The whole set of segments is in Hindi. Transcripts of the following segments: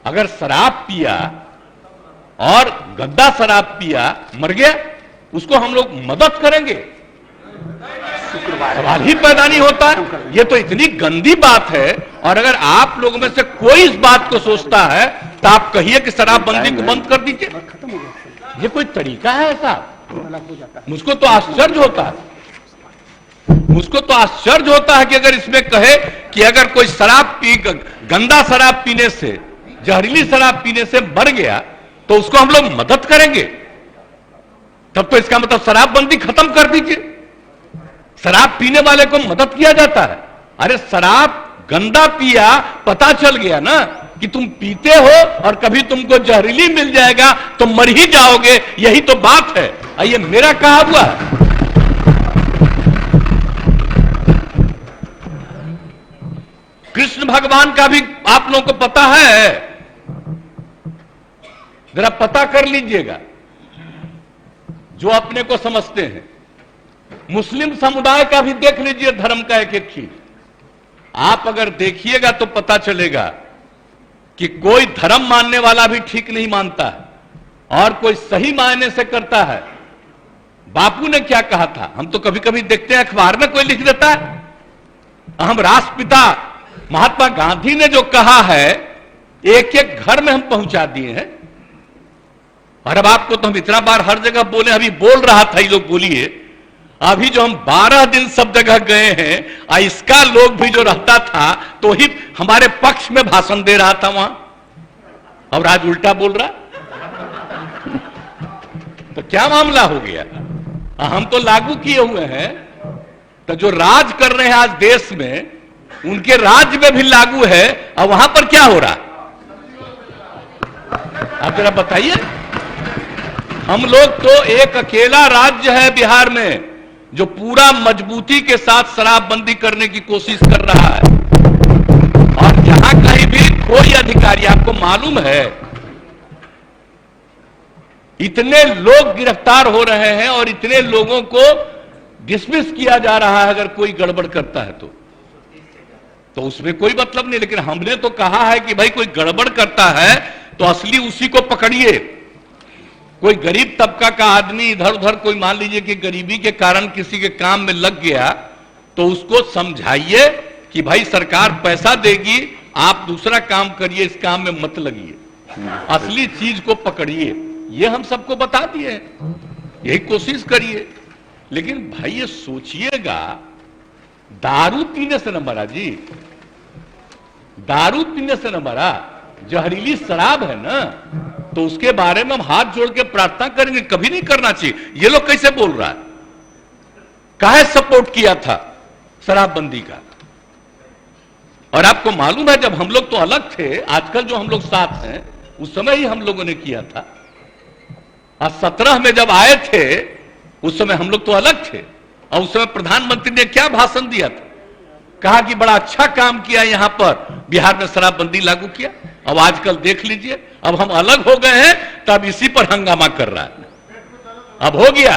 अगर शराब पिया और गंदा शराब पिया, मर गया, उसको हम लोग मदद करेंगे? सवाल ही पैदा नहीं होता। ये तो इतनी गंदी बात है। और अगर आप लोगों में से कोई इस बात को सोचता है तो आप कहिए कि शराबबंदी को बंद कर दीजिए। ये कोई तरीका है ऐसा? मुझको तो आश्चर्य होता है, मुझको तो आश्चर्य होता है कि अगर इसमें कहे कि अगर कोई गंदा शराब पीने से, जहरीली शराब पीने से मर गया तो उसको हम लोग मदद करेंगे, तब तो इसका मतलब शराबबंदी खत्म कर दीजिए। शराब पीने वाले को मदद किया जाता है। अरे शराब गंदा पिया, पता चल गया ना कि तुम पीते हो और कभी तुमको जहरीली मिल जाएगा तो मर ही जाओगे, यही तो बात है। ये मेरा कहा हुआ है। कृष्ण भगवान का भी आप लोगों को पता है, जरा पता कर लीजिएगा जो अपने को समझते हैं। मुस्लिम समुदाय का भी देख लीजिए, धर्म का एक एक चीज आप अगर देखिएगा तो पता चलेगा कि कोई धर्म मानने वाला भी ठीक नहीं मानता है और कोई सही मायने से करता है। बापू ने क्या कहा था, हम तो कभी कभी देखते हैं अखबार में कोई लिख देता है। हम राष्ट्रपिता महात्मा गांधी ने जो कहा है, एक एक घर में हम पहुंचा दिए हैं। और अब आपको तो हम इतना बार हर जगह बोले, अभी बोल रहा था ये लोग, बोलिए अभी जो हम 12 दिन सब जगह गए हैं, इसका लोग भी जो रहता था तो ही हमारे पक्ष में भाषण दे रहा था वहां, और आज उल्टा बोल रहा। तो क्या मामला हो गया? हम तो लागू किए हुए हैं, तो जो राज कर रहे हैं आज देश में, उनके राज्य में भी लागू है, और वहां पर क्या हो रहा? आप जरा बताइए। हम लोग तो एक अकेला राज्य है बिहार में जो पूरा मजबूती के साथ शराबबंदी करने की कोशिश कर रहा है। और जहां कहीं भी कोई अधिकारी, आपको मालूम है इतने लोग गिरफ्तार हो रहे हैं और इतने लोगों को डिसमिस किया जा रहा है अगर कोई गड़बड़ करता है तो उसमें कोई मतलब नहीं। लेकिन हमने तो कहा है कि भाई कोई गड़बड़ करता है तो असली उसी को पकड़िए। कोई गरीब तबका का आदमी इधर उधर, कोई मान लीजिए कि गरीबी के कारण किसी के काम में लग गया, तो उसको समझाइए कि भाई सरकार पैसा देगी, आप दूसरा काम करिए, इस काम में मत लगिए, असली चीज को पकड़िए। ये हम सबको बता दिए, यही कोशिश करिए। लेकिन भाई ये सोचिएगा, दारू पीने से न मरा जी, दारू पीने से न मरा, जहरीली शराब है ना, तो उसके बारे में हम हाथ जोड़ के प्रार्थना करेंगे, कभी नहीं करना चाहिए। ये लोग कैसे बोल रहा है? काहे सपोर्ट किया था शराबबंदी का? और आपको मालूम है जब हम लोग तो अलग थे, आजकल जो हम लोग साथ हैं, उस समय ही हम लोगों ने किया था। और 17 में जब आए थे उस समय हम लोग तो अलग थे, और उस समय प्रधानमंत्री ने क्या भाषण दिया था? कहा कि बड़ा अच्छा काम किया, यहां पर बिहार में शराबबंदी लागू किया। अब आजकल देख लीजिए, अब हम अलग हो गए हैं तब इसी पर हंगामा कर रहा है। अब हो गया,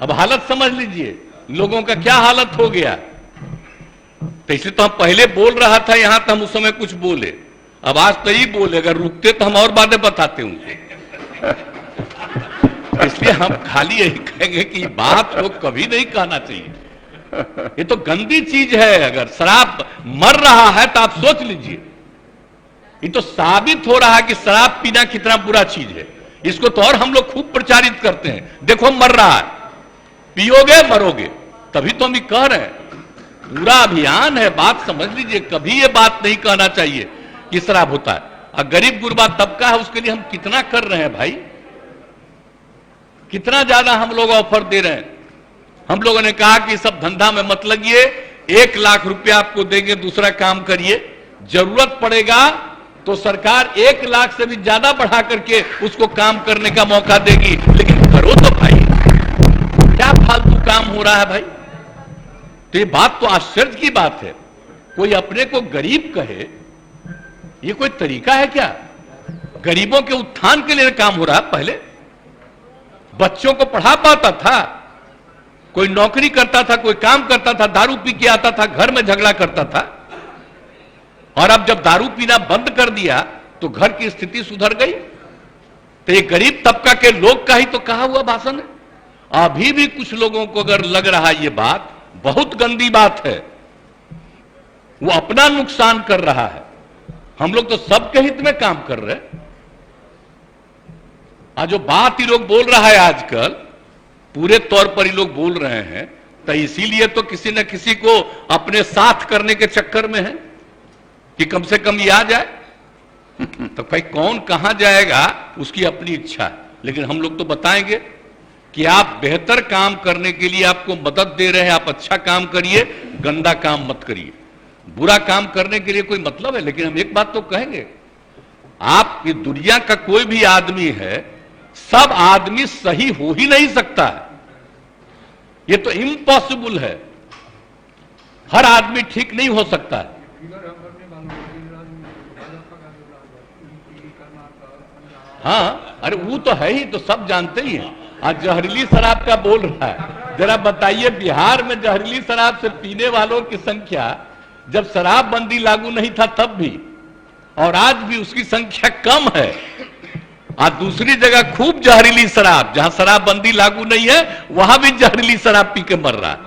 अब हालत समझ लीजिए लोगों का क्या हालत हो गया। तो इसलिए तो हम पहले बोल रहा था यहां, तो हम उस समय कुछ बोले, अब आज तो ही बोले, अगर रुकते तो हम और बातें बताते उनसे। इसलिए हम खाली यही कहेंगे कि बात को कभी नहीं कहना चाहिए। ये तो गंदी चीज है। अगर शराब मर रहा है तो आप सोच लीजिए, ये तो साबित हो रहा है कि शराब पीना कितना बुरा चीज है। इसको तो और हम लोग खूब प्रचारित करते हैं, देखो मर रहा है, पियोगे मरोगे, तभी तो हम ये कह रहे हैं। पूरा अभियान है, बात समझ लीजिए। कभी ये बात नहीं कहना चाहिए कि शराब होता है। और गरीब गुरबा तबका है, उसके लिए हम कितना कर रहे हैं भाई, कितना ज्यादा हम लोग ऑफर दे रहे हैं। हम लोगों ने कहा कि सब धंधा में मत लगिए, 1 लाख रुपया आपको देंगे, दूसरा काम करिए, जरूरत पड़ेगा तो सरकार 1 लाख से भी ज्यादा बढ़ा करके उसको काम करने का मौका देगी। लेकिन करो तो भाई, क्या फालतू काम हो रहा है भाई। तो ये बात तो आश्चर्य की बात है, कोई अपने को गरीब कहे, ये कोई तरीका है क्या? गरीबों के उत्थान के लिए काम हो रहा है। पहले बच्चों को पढ़ा पाता था, कोई नौकरी करता था, कोई काम करता था, दारू पी के आता था, घर में झगड़ा करता था। और अब जब दारू पीना बंद कर दिया तो घर की स्थिति सुधर गई। तो ये गरीब तबका के लोग का ही तो कहा हुआ भाषण है। अभी भी कुछ लोगों को अगर लग रहा ये बात बहुत गंदी बात है, वो अपना नुकसान कर रहा है। हम लोग तो सबके हित में काम कर रहे हैं। आज जो बात ही लोग बोल रहा है आजकल, पूरे तौर पर ही लोग बोल रहे हैं, तो इसीलिए तो किसी न किसी को अपने साथ करने के चक्कर में है कि कम से कम ये आ जाए। तो भाई कौन कहां जाएगा उसकी अपनी इच्छा है, लेकिन हम लोग तो बताएंगे कि आप बेहतर काम करने के लिए आपको मदद दे रहे हैं, आप अच्छा काम करिए, गंदा काम मत करिए। बुरा काम करने के लिए कोई मतलब है, लेकिन हम एक बात तो कहेंगे, आप ये दुनिया का कोई भी आदमी है, सब आदमी सही हो ही नहीं सकता है। ये तो इम्पॉसिबल है, हर आदमी ठीक नहीं हो सकता है। हाँ, अरे वो तो है ही, तो सब जानते ही हैं। आज जहरीली शराब का बोल रहा है, जरा बताइए बिहार में जहरीली शराब से पीने वालों की संख्या जब शराबबंदी लागू नहीं था तब भी, और आज भी उसकी संख्या कम है। आज दूसरी जगह खूब जहरीली शराब, जहां शराबबंदी लागू नहीं है वहां भी जहरीली शराब पी के मर रहा है।